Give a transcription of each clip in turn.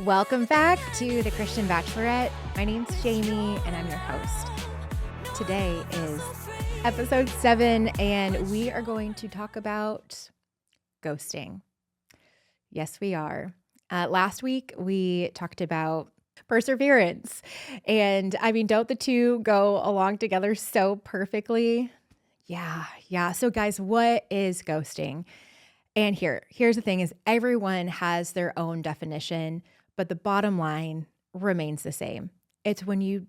Welcome back to the Christian Bachelorette. My name's Jamie and I'm your host. Today is episode 7 and we are going to talk about ghosting. Yes, we are. Last week we talked about perseverance. And I mean, don't the two go along together so perfectly? Yeah. So guys, what is ghosting? And here's the thing is everyone has their own definition, but the bottom line remains the same. It's when you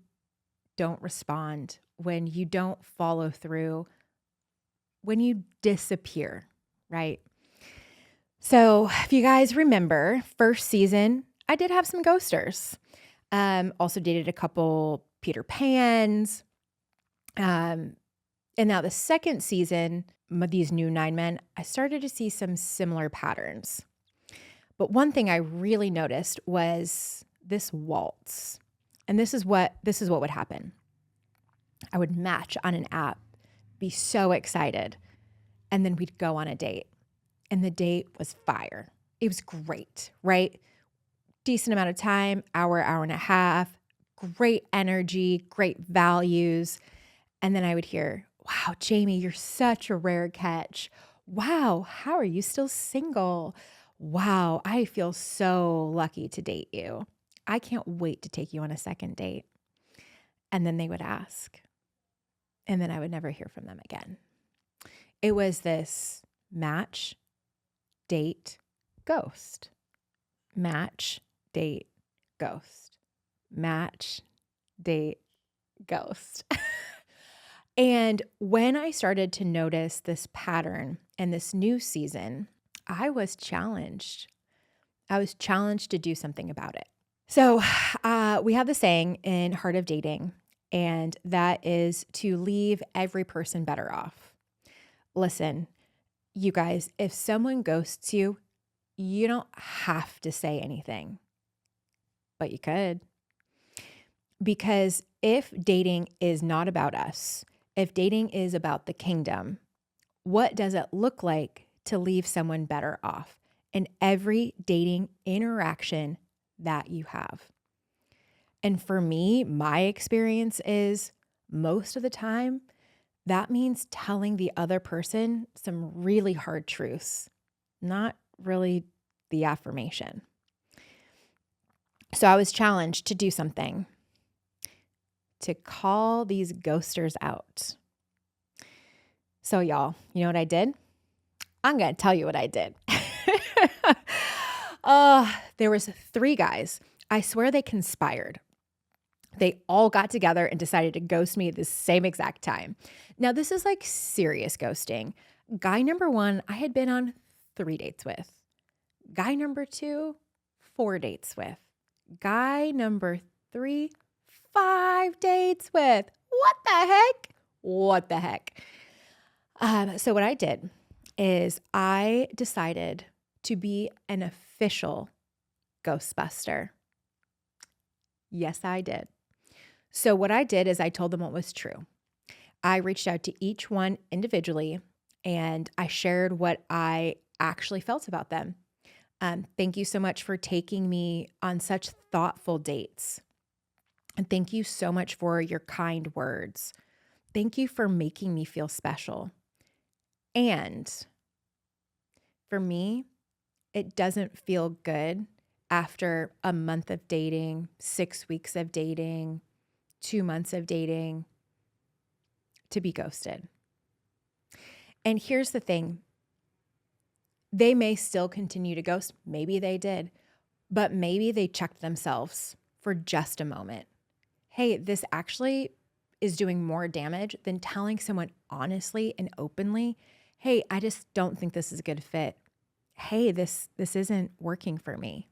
don't respond, when you don't follow through, when you disappear, right? So if you guys remember, first season, I did have some ghosters. Also dated a couple Peter Pans. And now the second season, these new 9 men, I started to see some similar patterns. But one thing I really noticed was this waltz. And this is what would happen. I would match on an app, be so excited, and then we'd go on a date. And the date was fire. It was great, right? Decent amount of time, hour and a half, great energy, great values. And then I would hear, wow, Jamie, you're such a rare catch. Wow, how are you still single? Wow, I feel so lucky to date you. I can't wait to take you on a second date. And then they would ask. And then I would never hear from them again. It was this match, date, ghost. Match, date, ghost. Match, date, ghost. And when I started to notice this pattern in this new season, I was challenged. I was challenged to do something about it. So we have the saying in Heart of Dating, and that is to leave every person better off. Listen, you guys, if someone ghosts you, you don't have to say anything, but you could. Because if dating is not about us, if dating is about the kingdom, what does it look like to leave someone better off in every dating interaction that you have? And for me, my experience is most of the time, that means telling the other person some really hard truths, not really the affirmation. So I was challenged to do something, to call these ghosters out. So y'all, you know what I did? I'm going to tell you what I did. There was 3 guys. I swear they conspired. They all got together and decided to ghost me at the same exact time. Now, this is like serious ghosting. Guy number 1, I had been on 3 dates with. Guy number 2, 4 dates with. Guy number 3, 5 dates with. What the heck? So what I did is I decided to be an official Ghostbuster. Yes, I did. So what I did is I told them what was true. I reached out to each one individually and I shared what I actually felt about them. Thank you so much for taking me on such thoughtful dates. And thank you so much for your kind words. Thank you for making me feel special. And for me, it doesn't feel good after a month of dating, 6 weeks of dating, 2 months of dating to be ghosted. And here's the thing. They may still continue to ghost. Maybe they did, but maybe they checked themselves for just a moment. Hey, this actually is doing more damage than telling someone honestly and openly, hey, I just don't think this is a good fit. Hey, this isn't working for me.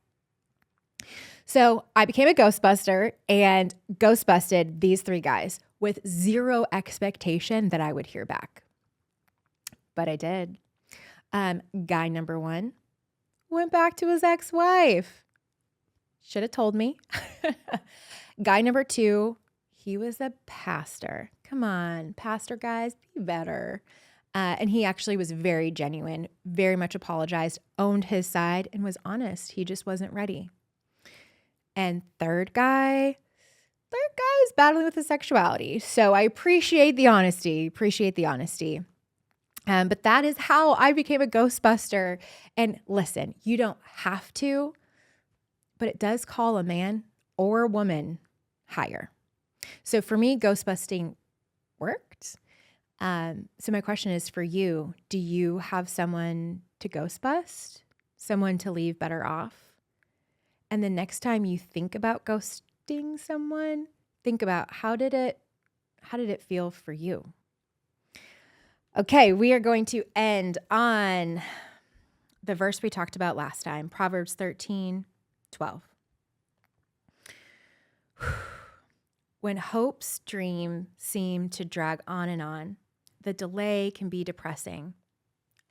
So I became a Ghostbuster and ghostbusted these 3 guys with zero expectation that I would hear back. But I did. Guy number 1 went back to his ex-wife. Should have told me. Guy number 2, he was a pastor. Come on, pastor guys, be better. And he actually was very genuine, very much apologized, owned his side, and was honest. He just wasn't ready. And third guy is battling with his sexuality. So I appreciate the honesty. But that is how I became a Ghostbuster. And listen, you don't have to, but it does call a man or a woman higher. So for me, Ghostbusting worked. So my question is for you, do you have someone to Ghostbust? Someone to leave better off? And the next time you think about ghosting someone, think about how did it feel for you? Okay, we are going to end on the verse we talked about last time, Proverbs 13:12. When hope's dream seem to drag on and on, the delay can be depressing,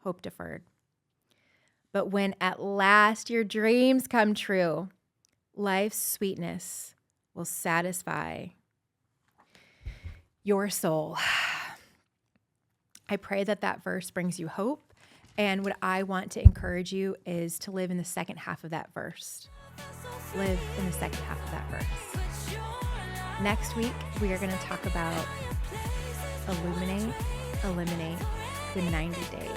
hope deferred. But when at last your dreams come true, life's sweetness will satisfy your soul. I pray that verse brings you hope. And what I want to encourage you is to live in the second half of that verse. Live in the second half of that verse. Next week, we are going to talk about eliminate the 90-day